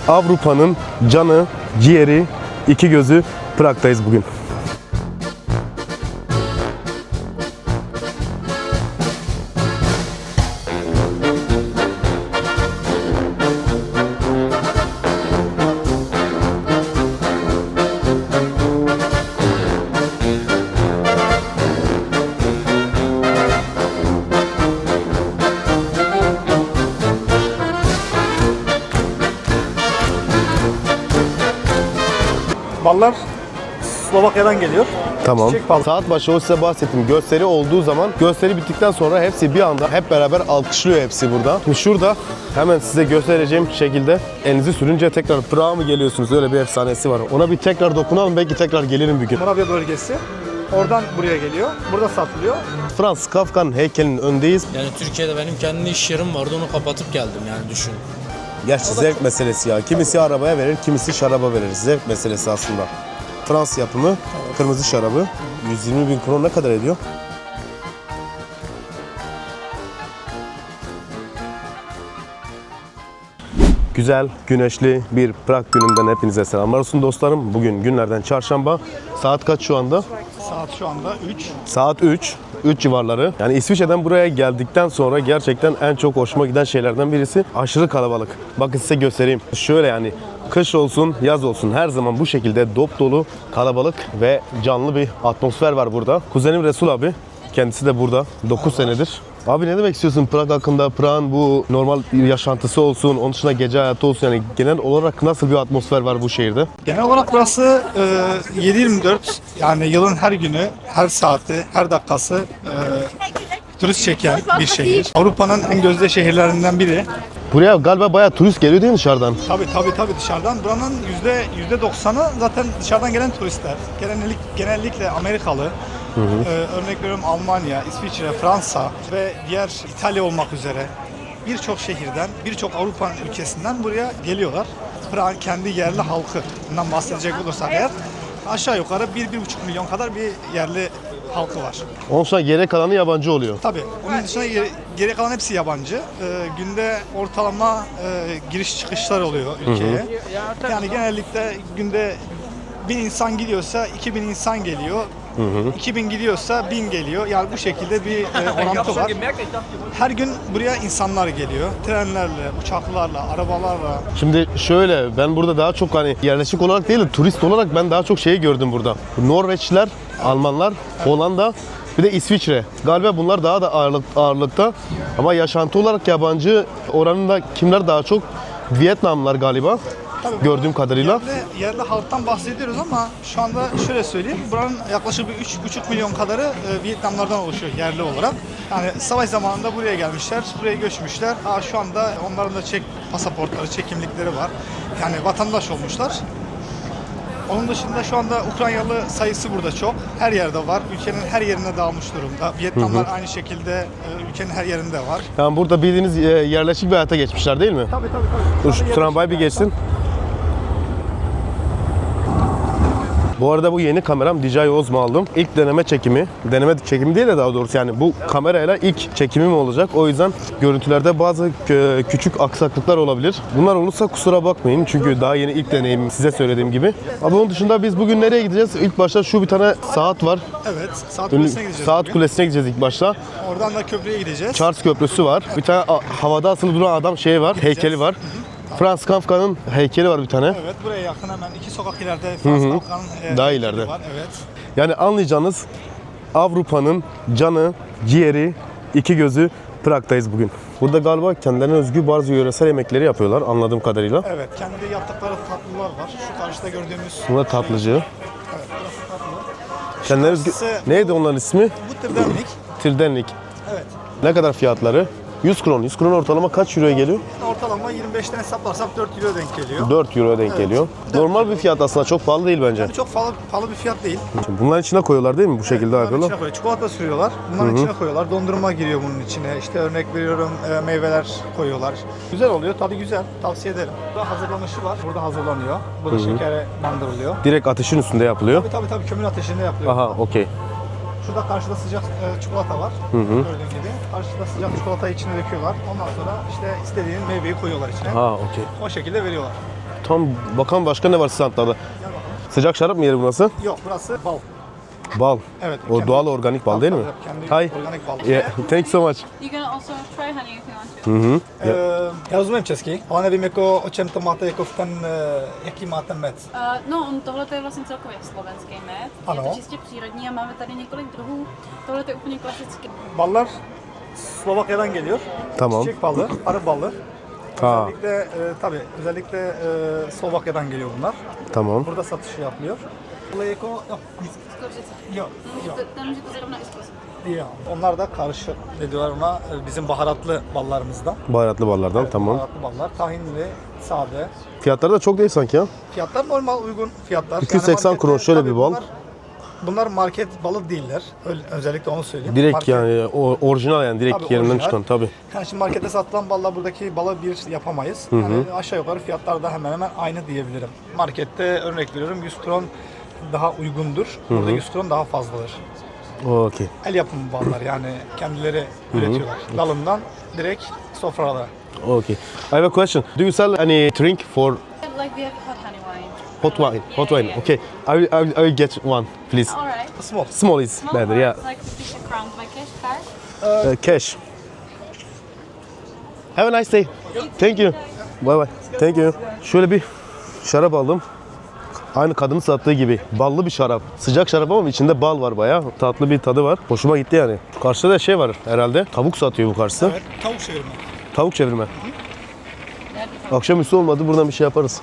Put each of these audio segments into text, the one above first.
Avrupa'nın canı, ciğeri, iki gözü Prag'dayız bugün. Ballar Slovakya'dan geliyor. Tamam. Çiçek balı. Saat başı o size bahsettiğim gösteri olduğu zaman gösteri bittikten sonra hepsi bir anda hep beraber alkışlıyor hepsi burada. Şimdi şurada hemen size göstereceğim şekilde elinizi sürünce tekrar Prag'a mı geliyorsunuz? Öyle bir efsanesi var. Ona bir tekrar dokunalım, belki tekrar gelirim bir gün. Moravya bölgesi. Oradan buraya geliyor. Burada satılıyor. Franz Kafka'nın heykelinin önündeyiz. Yani Türkiye'de benim kendi iş yerim vardı, onu kapatıp geldim yani düşün. Gerçi zevk meselesi ya. Kimisi arabaya verir, kimisi şaraba verir. Zevk meselesi aslında. Fransız yapımı, kırmızı şarabı. 120.000 kron ne kadar ediyor? Güzel, güneşli bir Prag gününden hepinize selamlar olsun dostlarım. Bugün günlerden çarşamba. Saat kaç şu anda? Saat şu anda 3. Saat 3 civarları. Yani İsviçre'den buraya geldikten sonra gerçekten en çok hoşuma giden şeylerden birisi aşırı kalabalık. Bakın size göstereyim. Şöyle yani kış olsun, yaz olsun her zaman bu şekilde dop dolu, kalabalık ve canlı bir atmosfer var burada. Kuzenim Resul abi, kendisi de burada 9 senedir. Abi ne demek istiyorsun Prag hakkında? Prag'ın bu normal yaşantısı olsun, onun dışında gece hayatı olsun, yani genel olarak nasıl bir atmosfer var bu şehirde? Genel olarak burası 7/24, yani yılın her günü, her saati, her dakikası turist çeken bir şehir. Avrupa'nın en gözde şehirlerinden biri. Buraya galiba bayağı turist geliyor değil mi dışarıdan? Tabii dışarıdan. Buranın %90'ı zaten dışarıdan gelen turistler. Genellikle Amerikalı. Örnek veriyorum Almanya, İsviçre, Fransa ve diğer İtalya olmak üzere birçok şehirden, birçok Avrupa ülkesinden buraya geliyorlar. Prag'ın kendi yerli halkından bahsedecek olursak eğer aşağı yukarı 1-1,5 milyon kadar bir yerli halkı var. Onun dışında geri kalanı yabancı oluyor. Tabii. Onun dışında geri kalan hepsi yabancı. Günde ortalama giriş çıkışlar oluyor ülkeye. Yani genellikle günde 1000 insan gidiyorsa 2000 insan geliyor. 2000 gidiyorsa 1000 geliyor. Yani bu şekilde bir orantı var. Her gün buraya insanlar geliyor. Trenlerle, uçaklarla, arabalarla. Şimdi şöyle, ben burada daha çok hani yerleşik olarak değil de turist olarak ben daha çok şeyi gördüm burada. Norveçliler, Almanlar, Hollanda, bir de İsviçre. Galiba bunlar daha da ağırlıkta. Ama yaşantı olarak yabancı oranında kimler daha çok? Vietnamlılar galiba. Tabii gördüğüm kadarıyla. Yerli halktan bahsediyoruz ama şu anda şöyle söyleyeyim. Buranın yaklaşık bir 3,5 milyon kadarı Vietnamlardan oluşuyor yerli olarak. Yani savaş zamanında buraya gelmişler, buraya göçmüşler. Şu anda onların da pasaportları, kimlikleri var. Yani vatandaş olmuşlar. Onun dışında şu anda Ukraynalı sayısı burada çok. Her yerde var. Ülkenin her yerine dağılmış durumda. Vietnamlar aynı şekilde ülkenin her yerinde var. Yani burada bildiğiniz yerleşik bir hayata geçmişler değil mi? Tabii. Dur şu tramvay bir geçsin. Bu arada bu yeni kameram DJI Osmo aldım. İlk deneme çekimi değil de daha doğrusu yani bu kamerayla ilk çekimim olacak. O yüzden görüntülerde bazı küçük aksaklıklar olabilir. Bunlar olursa kusura bakmayın çünkü daha yeni ilk deneyim size söylediğim gibi. Ama onun dışında biz bugün nereye gideceğiz? İlk başta şu bir tane saat var. Evet, saat kulesine gideceğiz. Saat kulesine gideceğiz ilk başta. Oradan da köprüye gideceğiz. Charles Köprüsü var. Bir tane havada asılı duran adam var, heykeli var. Franz Kafka'nın heykeli var bir tane. Evet, buraya yakın hemen 2 sokak ileride Franz Kafka'nın daha heykeli ileride var. Evet. Yani anlayacağınız Avrupa'nın canı, ciğeri, iki gözü Prag'dayız bugün. Burada galiba kendilerine özgü bazı yöresel yemekleri yapıyorlar anladığım kadarıyla. Evet, kendi yaptıkları tatlılar var. Şu karşıda gördüğümüz. Bunlar tatlıcı. Evet, burası tatlı. Kendilerine özgü... Neydi onların ismi? Bu tırdenlik. Tirdenlik. Evet. Ne kadar fiyatları? 100 kron. 100 kron ortalama kaç euroya geliyor? Ortalama 25'ten hesaplarsak 4 euro denk geliyor. 4 euroya denk geliyor. Normal bir fiyat aslında, çok pahalı değil bence. Yani çok pahalı bir fiyat değil. Şimdi bunların içine koyuyorlar değil mi bu şekilde Bunların yapıyorlar? içine koyuyorlar. Çikolata sürüyorlar. Bunların içine koyuyorlar. Dondurma giriyor bunun içine. İşte örnek veriyorum meyveler koyuyorlar. Güzel oluyor. Tadı güzel. Tavsiye ederim. Burada hazırlanışı var. Burada hazırlanıyor. Burada şekere bandırılıyor. Direkt ateşin üstünde yapılıyor. Tabii kömür ateşinde yapılıyor. Aha, okey. Şurada karşıda sıcak çikolata var. Gördüğün gibi. Karşıda sıcak çikolatayı içine döküyorlar. Ondan sonra işte istediğin meyveyi koyuyorlar içine. Ha, okey. O şekilde veriyorlar. Tam bakalım başka ne var standlarda. Sıcak şarap mı yeri burası? Yok, burası bal. Bal. Evet. O doğal organik bal değil mi? Kendi Hi. organik bal. Yeah, thank you so much. You can also try honey if you want to. Já rozumím česky, ale nevím, jako, o čem to máte, jako v ten, jaký máte med. No, tohle je vlastně celkově slovenský med. Ano. Je to čistě přírodní a máme tady několik druhů. Tohle je úplně klasický. Ballar Slovakya'dan geliyor. Tamam. Çiçek ballı, arı ballı. Ha, Özellikle Slovakya'dan geliyor bunlar. tamam. Burada satışı yapılıyor. Balı jako, yok, Zkoušet si. yok, yok. Ten můžete zrovna i zkusit. Yok. Onlar da karışık ne diyorlar ona, bizim baharatlı ballarımızdan. Baharatlı ballardan tamam. Baharatlı ballar, tahinli, sade. Fiyatları da çok değil sanki ya. Fiyatlar normal, uygun fiyatlar. 280 markette kron şöyle tabii bir bal. Bunlar market balı değiller. Özellikle onu söyleyeyim. Direkt Market- yani orijinal yani direkt Tabii, yerinden orijinal. çıkan tabii. Yani şimdi markette satılan balla buradaki balı bir yapamayız. Yani aşağı yukarı fiyatlar da hemen hemen aynı diyebilirim. Markette örnek veriyorum 100 kron daha uygundur. Burada 100 kron daha fazladır. Okey. El yapımı ballar yani kendileri üretiyorlar. Dalından direkt sofralara. Okay. I have a question. Do you sell any drink for Like we have hot honey wine. hot wine? Hot wine. Okay. I will get one, please. All right. Small. Small is Small better. one, Yeah. it's like 50 crowns by cash card. Cash. Have a nice day. Thank you. Bye bye. Thank you. Şöyle bir şarap aldım. Aynı kadının sattığı gibi. Ballı bir şarap. Sıcak şarap ama içinde bal var bayağı. Tatlı bir tadı var. Hoşuma gitti yani. Karşıda da şey var herhalde. Tavuk satıyor bu karşısı. Evet, tavuk çevirme. Tavuk çevirme. Akşamüstü olmadı buradan bir şey yaparız.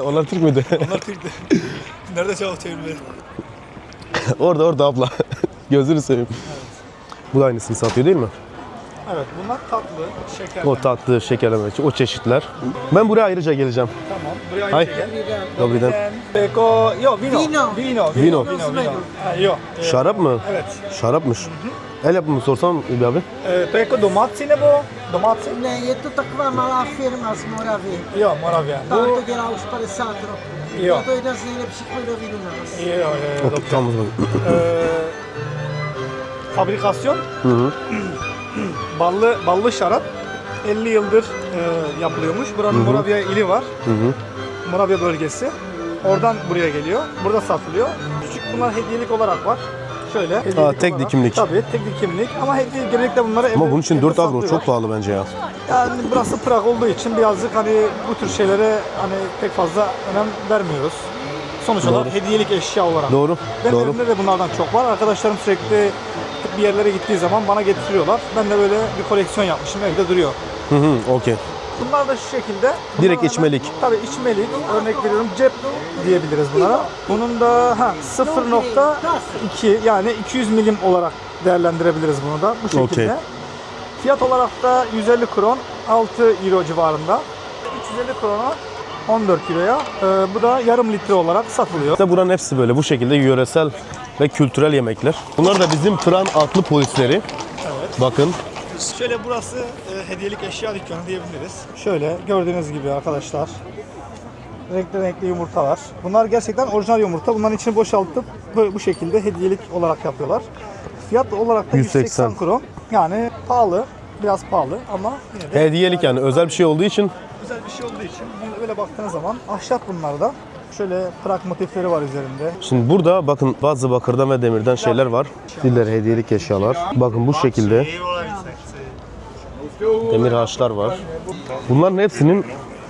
Onlar Türk müydü? Onlar Türk'tü. Nerede tavuk çevirme? Orada abla. Gözünü seveyim. Bu da aynısını satıyor değil mi? Evet, bunlar tatlı, şekerli. O tatlı, şekerleme, o çeşitler. Ben buraya ayrıca geleceğim. Tamam, buraya Hi. aynı şeker. Dobrý den. Eko, yok vino. Vino. Ha, yok. Şarap mı? Evet. Şarapmış. El yapımı sorsam bir abi. To jako domácí nebo? Domácí? Ne, je to taková malá firma z Moravy. Jo, Moravia. Ta to dělá už 50 roků. Jo. Je to jedna z nejlepších medovín u nás. Jo, Okey, tamam o zaman. Fabrikasyon. Ballı şarap 50 yıldır yapılıyormuş. Buranın Moravia ili var. Moravia bölgesi. Oradan buraya geliyor. Burada satılıyor. Küçük bunlar hediyelik olarak var. Şöyle. hediyelik tek olarak. dikimlik. Tabii tek dikimlik ama hediye genellikle bunları Ama bunun için evde 4 avro satılıyor. çok pahalı bence ya. Yani burası Prag olduğu için birazcık hani bu tür şeylere hani pek fazla önem vermiyoruz. Sonuç olarak hediyelik eşya olarak. Doğru. Benim Doğru. evimde de bunlardan çok var. Arkadaşlarım sürekli bir yerlere gittiği zaman bana getiriyorlar. Ben de böyle bir koleksiyon yapmışım, evde duruyor. Okey. Bunlar da şu şekilde. Direkt Bunlar içmelik. Tabii içmelik. Örnek veriyorum cep diyebiliriz bunlara. Bunun da 0.2 yani 200 milim olarak değerlendirebiliriz bunu da bu şekilde. Okey. Fiyat olarak da 150 kron 6 euro civarında. 350 krona 14 euroya. Bu da yarım litre olarak satılıyor. İşte buranın hepsi böyle bu şekilde yöresel ve kültürel yemekler. Bunlar da bizim Tran atlı polisleri. Evet. Bakın. Şöyle burası hediyelik eşya dükkanı diyebiliriz. Şöyle gördüğünüz gibi arkadaşlar. Renkli renkli yumurtalar. Bunlar gerçekten orijinal yumurta. Bunların içini boşaltıp bu şekilde hediyelik olarak yapıyorlar. Fiyat olarak da 180 kron. Yani pahalı. Biraz pahalı ama yine de Hediyelik yani özel bir şey olduğu için güzel bir şey olduğu için böyle baktığınız zaman ahşap bunlar da. Şöyle Prag motifleri var üzerinde. Şimdi burada bakın bazı bakırdan ve demirden şeyler var. Diller hediyelik eşyalar. Bakın bu şekilde demir ağaçlar var. Bunların hepsinin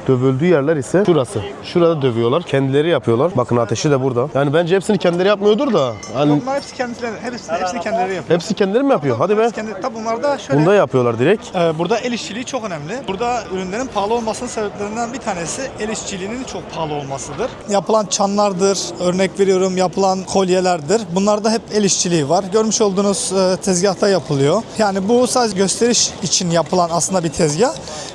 dövüldüğü yerler ise şurası. Şurada dövüyorlar. Kendileri yapıyorlar. Bakın ateşi de burada. Yani bence hepsini kendileri yapmıyordur da. Hani Bunlar hepsi kendileri, hepsini kendileri yapıyor. hepsi kendileri mi yapıyor? Hadi be. Tabii bunlar da şöyle. Bunda yapıyorlar direkt. Burada el işçiliği çok önemli. Burada ürünlerin pahalı olmasının sebeplerinden bir tanesi el işçiliğinin çok pahalı olmasıdır. Yapılan çanlardır, örnek veriyorum yapılan kolyelerdir. Bunlarda hep el işçiliği var. Görmüş olduğunuz tezgahta yapılıyor. Yani bu sadece gösteriş için yapılan aslında bir tezgah.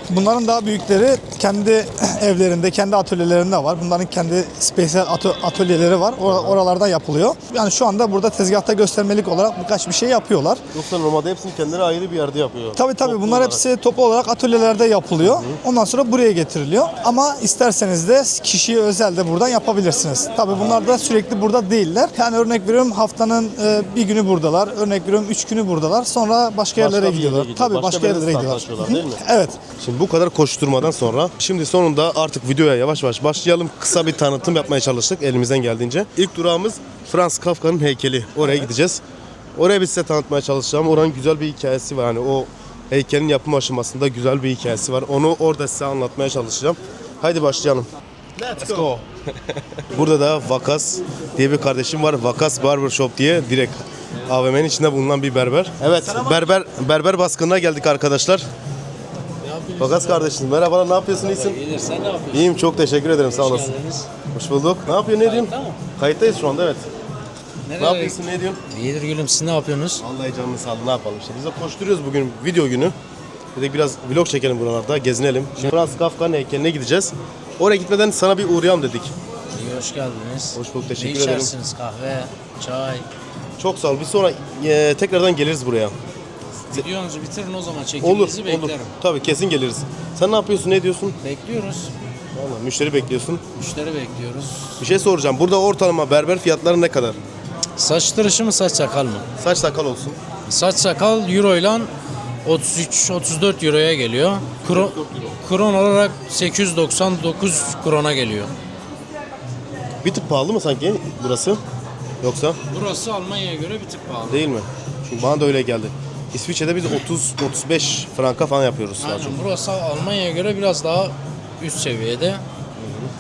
Bunların daha büyükleri kendi evlerinde, kendi atölyelerinde var. Bunların kendi spesiyel atölyeleri var. Oralarda yapılıyor. Yani şu anda burada tezgahta göstermelik olarak birkaç bir şey yapıyorlar. Yoksa normalde hepsini kendileri ayrı bir yerde yapıyor. Tabii bunlar hepsi toplu olarak atölyelerde yapılıyor. Ondan sonra buraya getiriliyor. Ama isterseniz de kişiye özel de buradan yapabilirsiniz. Tabii bunlar da sürekli burada değiller. Yani örnek veriyorum haftanın bir günü buradalar. Örnek veriyorum 3 günü buradalar. Sonra başka yerlere bir yere gidiyorlar. gidiyor. Tabii Başka başka bir yerlere yerde gidiyorlar. stand açıyorlar, değil mi? Evet. Şimdi Şimdi bu kadar koşturmadan sonra şimdi sonunda artık videoya yavaş yavaş başlayalım. Kısa bir tanıtım yapmaya çalıştık elimizden geldiğince. İlk durağımız Franz Kafka'nın heykeli. Oraya gideceğiz. Oraya bir size tanıtmaya çalışacağım. Oranın güzel bir hikayesi var. Hani o heykelin yapım aşamasında güzel bir hikayesi var. Onu orada size anlatmaya çalışacağım. Haydi başlayalım. Let's go. Burada da Vakas diye bir kardeşim var. Vakas Barbershop diye direkt AVM'nin içinde bulunan bir berber. Evet, berber baskınına geldik arkadaşlar. Vakas kardeşim merhaba, ne yapıyorsun, iyisin? İyidir, sen ne yapıyorsun? İyiyim, çok teşekkür ederim, sağ olasın. Hoş bulduk. Ne yapıyorsun, ne diyorsun? Kayıttayız şu anda, evet. Ne yapıyorsun, ne diyorsun? İyidir gülüm, siz ne yapıyorsunuz? Vallahi canını sağ olun, ne yapalım işte. Biz de koşturuyoruz bugün video günü. Dedik biraz vlog çekelim buralarda, gezinelim. Şimdi Franz Kafka'nın heykeline gideceğiz. Oraya gitmeden sana bir uğrayalım dedik. İyi, hoş geldiniz. Hoş bulduk, teşekkür Ne ederim. içersiniz? Kahve, çay. Çok sağ ol. Bir sonra tekrardan geliriz buraya. Videonuzu bitirin o zaman, Olur, çekiminizi olur. beklerim. Tabii kesin geliriz. Sen ne yapıyorsun, ne diyorsun? Bekliyoruz. Vallahi müşteri bekliyorsun. Müşteri bekliyoruz. Bir şey soracağım. Burada ortalama berber fiyatları ne kadar? Saç tıraşı mı, saç sakal mı? Saç sakal olsun. Saç sakal euro ile 33-34 euroya geliyor. Kron olarak 899 krona geliyor. Bir tık pahalı mı sanki burası? Yoksa Burası Almanya'ya göre bir tık pahalı. değil mi? Çünkü bana da öyle geldi. İsviçre'de biz 30-35 franka falan yapıyoruz daha çok. Aynen, burası Almanya'ya göre biraz daha üst seviyede.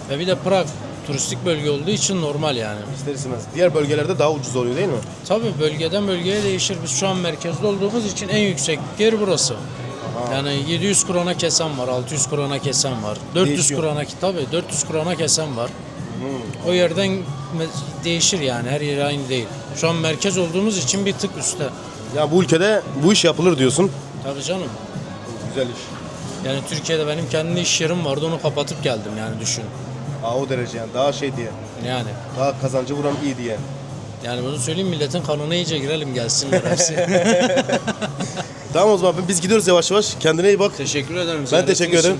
Ve bir de Prag turistik bölge olduğu için normal yani. İster istemez. Diğer bölgelerde daha ucuz oluyor değil mi? Tabii bölgeden bölgeye değişir. Biz şu an merkezde olduğumuz için en yüksek yer burası. Yani 700 krona kesen var, 600 krona kesen var. 400 Değişiyor. krona, tabii 400 krona kesen var. O yerden değişir yani, her yer aynı değil. Şu an merkez olduğumuz için bir tık üstte. Ya bu ülkede bu iş yapılır diyorsun. Tabii canım. Güzel iş. Yani Türkiye'de benim kendi iş yerim vardı, onu kapatıp geldim yani, düşün. O derece yani, daha şey diye. Yani. Daha kazancı vuran iyi diye. Yani bunu söyleyeyim, milletin kanına iyice girelim, gelsinler hepsi. Tamam o zaman biz gidiyoruz yavaş yavaş. Kendine iyi bak. Teşekkür ederim. Ben teşekkür ederim.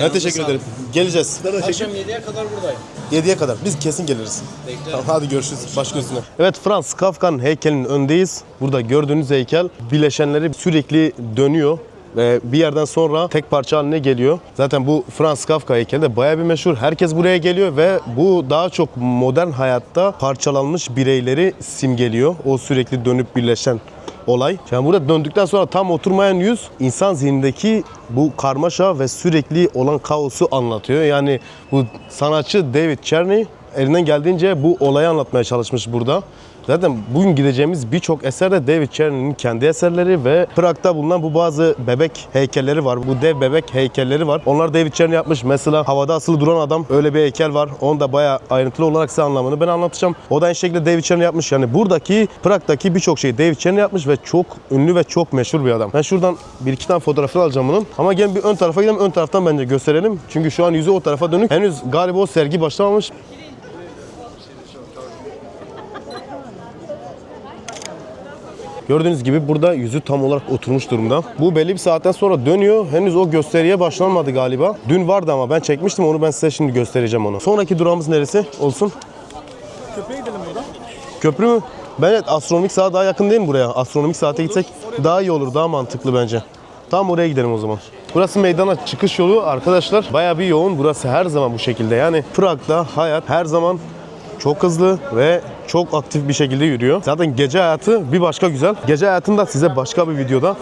Ben teşekkür ederim. Geleceğiz. Akşam 7'ye kadar buradayım. 7'ye kadar. Biz kesin geliriz. Beklerim. Tamam, hadi görüşürüz. Başka üstüne. Evet, Franz Kafka'nın heykelinin önündeyiz. Burada gördüğünüz heykel bileşenleri sürekli dönüyor. Ve bir yerden sonra tek parça haline geliyor. Zaten bu Franz Kafka heykeli de bayağı bir meşhur. Herkes buraya geliyor ve bu daha çok modern hayatta parçalanmış bireyleri simgeliyor. O sürekli dönüp birleşen olay. Yani burada döndükten sonra tam oturmayan yüz insan zihnindeki bu karmaşa ve sürekli olan kaosu anlatıyor. Yani bu sanatçı David Czerny elinden geldiğince bu olayı anlatmaya çalışmış burada. Zaten bugün gideceğimiz birçok eser de David Czerny'nin kendi eserleri ve Prag'da bulunan bu bazı bebek heykelleri var. Bu dev bebek heykelleri var. Onlar David Czerny yapmış. Mesela havada asılı duran adam, öyle bir heykel var. Onu da bayağı ayrıntılı olarak size anlamını ben anlatacağım. O da aynı şekilde David Czerny yapmış. Yani buradaki Prag'daki birçok şeyi David Czerny yapmış ve çok ünlü ve çok meşhur bir adam. Ben şuradan bir iki tane fotoğrafını alacağım bunun. Ama gelin bir ön tarafa gidelim. Ön taraftan bence gösterelim. Çünkü şu an yüzü o tarafa dönük. Henüz galiba o sergi başlamamış. Gördüğünüz gibi burada yüzü tam olarak oturmuş durumda. Bu belli bir saatten sonra dönüyor. Henüz o gösteriye başlanmadı galiba. Dün vardı ama ben çekmiştim, onu ben size şimdi göstereceğim onu. Sonraki durağımız neresi olsun? Köprüye gidelim buradan. Köprü mü? Evet, astronomik saat daha yakın değil mi buraya? Astronomik saate gitsek daha iyi olur, daha mantıklı bence. Tam oraya gidelim o zaman. Burası meydana çıkış yolu arkadaşlar. Bayağı bir yoğun. Burası her zaman bu şekilde. Yani Prag'da hayat her zaman çok hızlı ve çok aktif bir şekilde yürüyor. Zaten gece hayatı bir başka güzel. Gece hayatını da size başka bir videoda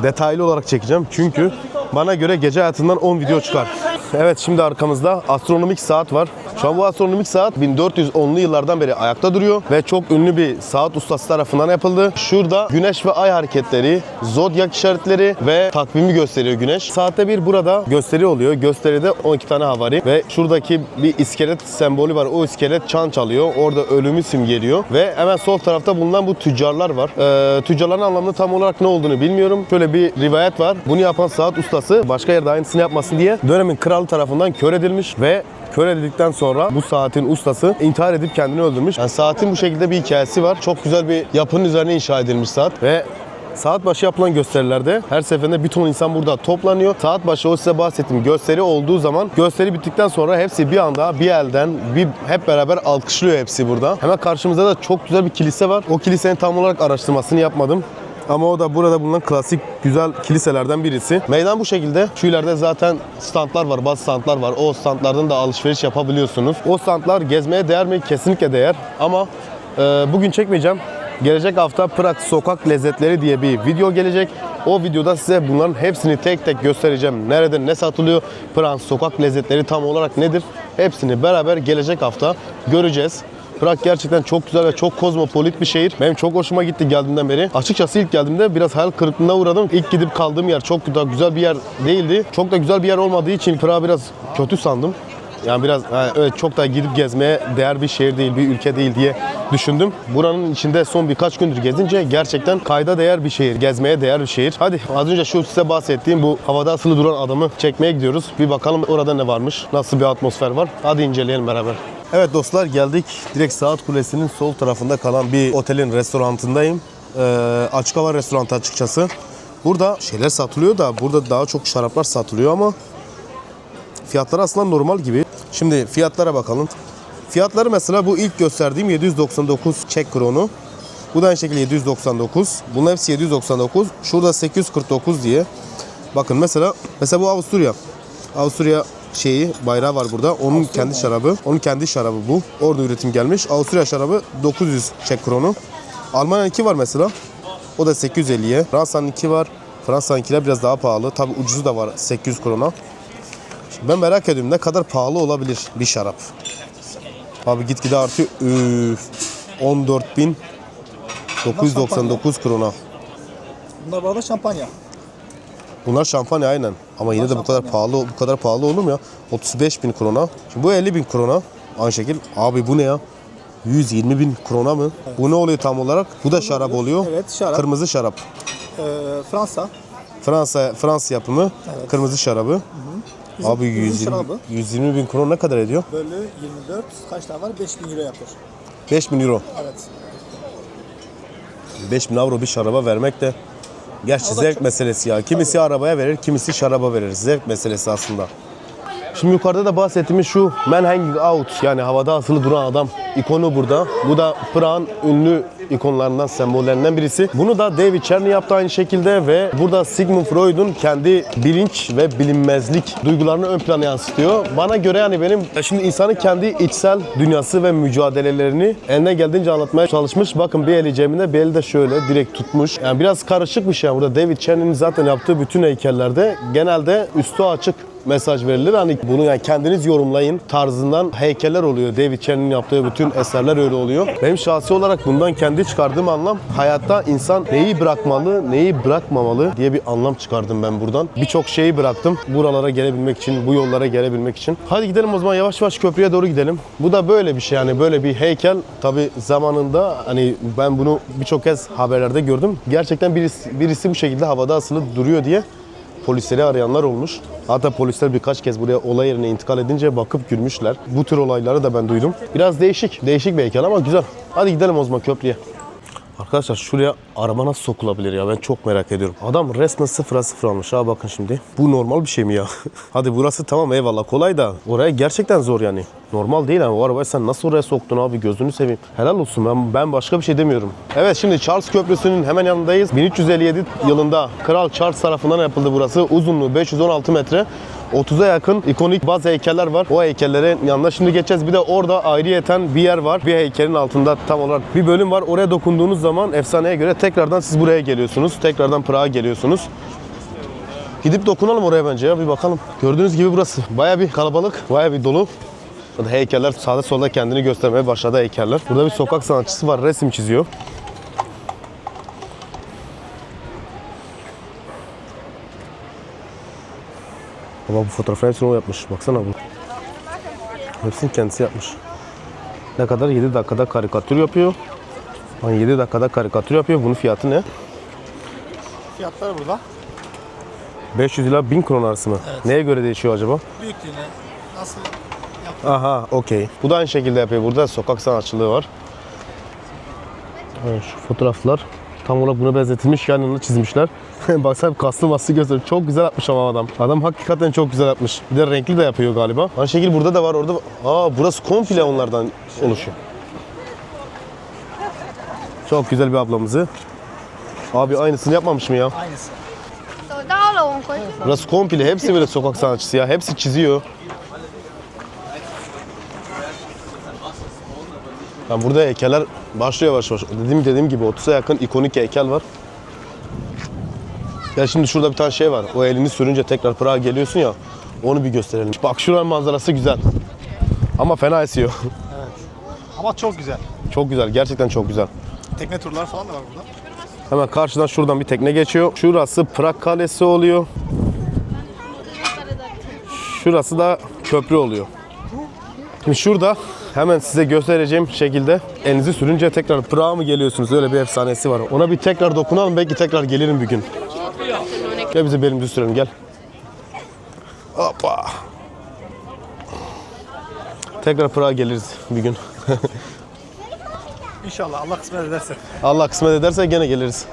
detaylı olarak çekeceğim. Çünkü bana göre gece hayatından 10 video çıkar. Evet, şimdi arkamızda astronomik saat var. Şu an bu astronomik saat 1410'lu yıllardan beri ayakta duruyor ve çok ünlü bir saat ustası tarafından yapıldı. Şurada güneş ve ay hareketleri, zodyak işaretleri ve takvimi gösteriyor güneş. Saatte bir burada gösteri oluyor. Gösteride 12 tane havari ve şuradaki bir iskelet sembolü var. O iskelet çan çalıyor. Orada ölümü simgeliyor ve hemen sol tarafta bulunan bu tüccarlar var. Tüccarların anlamını tam olarak ne olduğunu bilmiyorum. Şöyle bir rivayet var. Bunu yapan saat ustası başka yerde aynısını yapmasın diye dönemin kralı tarafından kör edilmiş ve kör edildikten sonra bu saatin ustası intihar edip kendini öldürmüş. Yani saatin bu şekilde bir hikayesi var. Çok güzel bir yapının üzerine inşa edilmiş saat ve saat başı yapılan gösterilerde her seferinde bir ton insan burada toplanıyor. Saat başı o size bahsettiğim gösteri olduğu zaman gösteri bittikten sonra hepsi bir anda bir elden hep beraber alkışlıyor hepsi burada. Hemen karşımızda da çok güzel bir kilise var. O kilisenin tam olarak araştırmasını yapmadım. Ama o da burada bulunan klasik güzel kiliselerden birisi. Meydan bu şekilde. Şu ileride zaten standlar var, bazı standlar var. O standlardan da alışveriş yapabiliyorsunuz. O standlar gezmeye değer mi? Kesinlikle değer. Ama bugün çekmeyeceğim. Gelecek hafta Prag sokak lezzetleri diye bir video gelecek. O videoda size bunların hepsini tek tek göstereceğim. Nerede ne satılıyor? Prag sokak lezzetleri tam olarak nedir? Hepsini beraber gelecek hafta göreceğiz. Prag gerçekten çok güzel ve çok kozmopolit bir şehir. Benim çok hoşuma gitti geldiğimden beri. Açıkçası ilk geldiğimde biraz hayal kırıklığına uğradım. İlk gidip kaldığım yer çok da güzel bir yer değildi. Çok da güzel bir yer olmadığı için Prag'ı biraz kötü sandım. Yani biraz evet, çok da gidip gezmeye değer bir şehir değil, bir ülke değil diye düşündüm. Buranın içinde son birkaç gündür gezince gerçekten kayda değer bir şehir, gezmeye değer bir şehir. Hadi az önce şu size bahsettiğim bu havada asılı duran adamı çekmeye gidiyoruz. Bir bakalım orada ne varmış, nasıl bir atmosfer var. Hadi inceleyelim beraber. Evet dostlar, geldik. Direkt Saat Kulesi'nin sol tarafında kalan bir otelin restorantındayım. Açık hava restoranı açıkçası. Burada şeyler satılıyor da burada daha çok şaraplar satılıyor ama fiyatları aslında normal gibi. Şimdi fiyatlara bakalım. Fiyatları mesela bu ilk gösterdiğim 799 Çek kronu. Bu da aynı şekilde 799. Bunların hepsi 799. Şurada 849 diye. Bakın mesela bu Avusturya. Avusturya şeyi bayrağı var burada. Onun kendi şarabı. Onun kendi şarabı bu. Orada üretim gelmiş. Avusturya şarabı 900 Çek kronu. Almanya'nınki var mesela. O da 850'ye. Fransa'nınki var. Fransa'nınkiler biraz daha pahalı. Tabi ucuzu da var 800 krona. Ben merak ediyorum ne kadar pahalı olabilir bir şarap. Abi gitgide artıyor. 14.999 krona. Bunlar bu arada şampanya. Bunlar şampanya aynen. Ama yine de bu kadar pahalı olur mu ya? 35.000 krona. Şimdi bu 50.000 krona. Aynı şekil. Abi bu ne ya? 120.000 krona mı? Evet. Bu ne oluyor tam olarak? Bu da şarap oluyor. Evet, şarap. Kırmızı şarap. Fransa yapımı. Evet. Kırmızı şarabı. Abi 120.000 krona ne kadar ediyor? Bölü 24 kaç tane var? 5.000 euro yapıyor. 5.000 euro. Evet. 5.000 euro bir şaraba vermek de gerçi zevk meselesi ya. Kimisi arabaya verir, kimisi şaraba verir. Zevk meselesi aslında. Şimdi yukarıda da bahsettiğimiz şu Man Hanging Out, yani havada asılı duran adam ikonu burada. Bu da Prag'ın ünlü ikonlarından, sembollerinden birisi. Bunu da David Czerny yaptı aynı şekilde ve burada Sigmund Freud'un kendi bilinç ve bilinmezlik duygularını ön plana yansıtıyor. Bana göre yani benim şimdi insanın kendi içsel dünyası ve mücadelelerini eline geldiğince anlatmaya çalışmış. Bakın bir eli cebinde, bir eli de şöyle direkt tutmuş. Yani biraz karışık bir şey. Burada David Czerny'nin zaten yaptığı bütün heykellerde genelde üstü açık mesaj verilir. Hani bunu yani kendiniz yorumlayın tarzından heykeller oluyor. David Czerny'nin yaptığı bütün eserler öyle oluyor. Benim şahsi olarak bundan kendi çıkardığım anlam, hayatta insan neyi bırakmalı, neyi bırakmamalı diye bir anlam çıkardım ben buradan. Birçok şeyi bıraktım buralara gelebilmek için, bu yollara gelebilmek için. Hadi gidelim o zaman, yavaş yavaş köprüye doğru gidelim. Bu da böyle bir şey, yani böyle bir heykel. Tabi zamanında hani ben bunu birçok kez haberlerde gördüm. Gerçekten birisi bu şekilde havada asılı duruyor diye polisleri arayanlar olmuş. Hatta polisler birkaç kez buraya olay yerine intikal edince bakıp gülmüşler. Bu tür olayları da ben duydum. Biraz değişik bir heykel ama güzel. Hadi gidelim o zaman köprüye. Arkadaşlar şuraya araba nasıl sokulabilir ya, ben çok merak ediyorum. Adam resmen sıfıra sıfır almış ha, bakın şimdi. Bu normal bir şey mi ya? Hadi burası tamam eyvallah kolay da oraya gerçekten zor yani. Normal değil ama o arabayı sen nasıl oraya soktun abi, gözünü seveyim. Helal olsun, ben başka bir şey demiyorum. Evet, şimdi Charles Köprüsü'nün hemen yanındayız. 1357 yılında Kral Charles tarafından yapıldı burası. Uzunluğu 516 metre. 30'a yakın ikonik bazı heykeller var. O heykellerin yanına şimdi geçeceğiz. Bir de orada ayrıyeten bir yer var. Bir heykelin altında tam olarak bir bölüm var. Oraya dokunduğunuz zaman efsaneye göre tekrardan siz buraya geliyorsunuz. Tekrardan Prag'a geliyorsunuz. Gidip dokunalım oraya bence ya, bir bakalım. Gördüğünüz gibi burası baya bir kalabalık, baya bir dolu. Burada heykeller sağda solda kendini göstermeye başladı heykeller. Burada bir sokak sanatçısı var, resim çiziyor. Ama bu fotoğrafın hepsini o yapmış. Baksana bu. Hepsini kendisi yapmış. Ne kadar? 7 dakikada karikatür yapıyor. Yani 7 dakikada karikatür yapıyor. Bunun fiyatı ne? Fiyatlar burada. 500 ila 1000 kron arası mı? Evet. Neye göre değişiyor acaba? Büyüklüğüne nasıl yapıyor? Aha, okey. Bu da aynı şekilde yapıyor. Burada sokak sanatçılığı var. Evet, şu fotoğraflar tam olarak buna benzetilmiş, yanına çizmişler. Baksana kaslı maslı gösteriyor. Çok güzel yapmış ama adam. Adam hakikaten çok güzel yapmış. Bir de renkli de yapıyor galiba. Aynı şekilde burada da var, orada. Burası komple onlardan oluşuyor. Çok güzel bir ablamızı Abi aynısını yapmamış mı ya? Aynısı. Burası komple hepsi böyle sokak sanatçısı ya. Hepsi çiziyor. Yani burada heykeller başlıyor yavaş yavaş. Dediğim gibi 30'a yakın ikonik heykel var. Ya şimdi şurada bir tane şey var. O elini sürünce tekrar Prag'a geliyorsun ya. Onu bir gösterelim. Bak şuranın manzarası güzel. Ama fena esiyor. Ama çok güzel. Çok güzel. Gerçekten çok güzel. Tekne turları falan da var burada. Hemen karşıdan şuradan bir tekne geçiyor. Şurası Prag Kalesi oluyor. Şurası da köprü oluyor. Şimdi şurada hemen size göstereceğim şekilde elinizi sürünce tekrar Prag'a mı geliyorsunuz? Öyle bir efsanesi var. Ona bir tekrar dokunalım. Belki tekrar gelirim bir gün. Gel bize belimizi sürelim gel. Hoppa. Tekrar Prag'a geliriz bir gün. İnşallah Allah kısmet ederse. Allah kısmet ederse gene geliriz.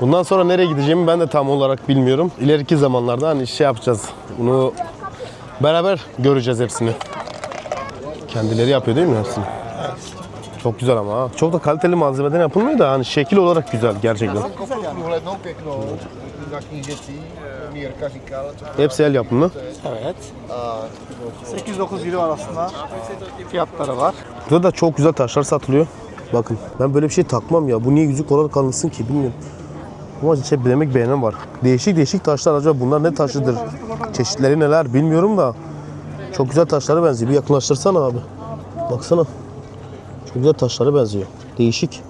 Bundan sonra nereye gideceğimi ben de tam olarak bilmiyorum. İleriki zamanlarda hani şey yapacağız. Bunu beraber göreceğiz hepsini. Kendileri yapıyor değil mi hepsini? Çok güzel ama ha. Çok da kaliteli malzemeden yapılmıyor da hani şekil olarak güzel gerçekten. Hepsi el yapımı. Evet. 8-9 euro arasında fiyatları var. Burada da çok güzel taşlar satılıyor. Bakın ben böyle bir şey takmam ya. Bu niye yüzük olarak kalmışsın ki bilmiyorum. Ama şey demek beğenen var. Değişik değişik taşlar, acaba bunlar ne taşıdır? Çeşitleri neler bilmiyorum da. Çok güzel taşlara benziyor. Bir yakınlaştırsana abi. Baksana. Çok güzel taşlara benziyor. Değişik.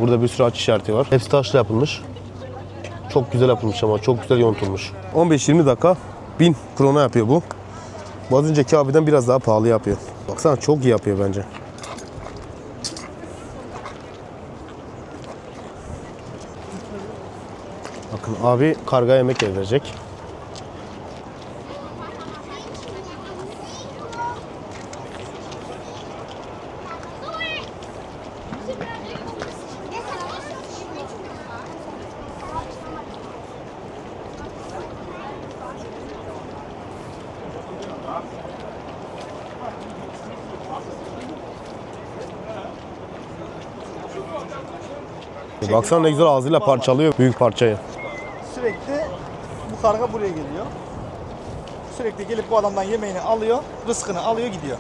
Burada bir sürü aç işareti var. Hepsi taşla yapılmış. Çok güzel yapılmış ama çok güzel yontulmuş. 15-20 dakika 1000 krona yapıyor bu. Bu az önceki abiden biraz daha pahalı yapıyor. Baksana çok iyi yapıyor bence. Bakın abi karga yemek verecek. Baksana ne güzel ağzıyla parçalıyor büyük parçayı. Sürekli bu karga buraya geliyor. Sürekli gelip bu adamdan yemeğini alıyor, rızkını alıyor gidiyor.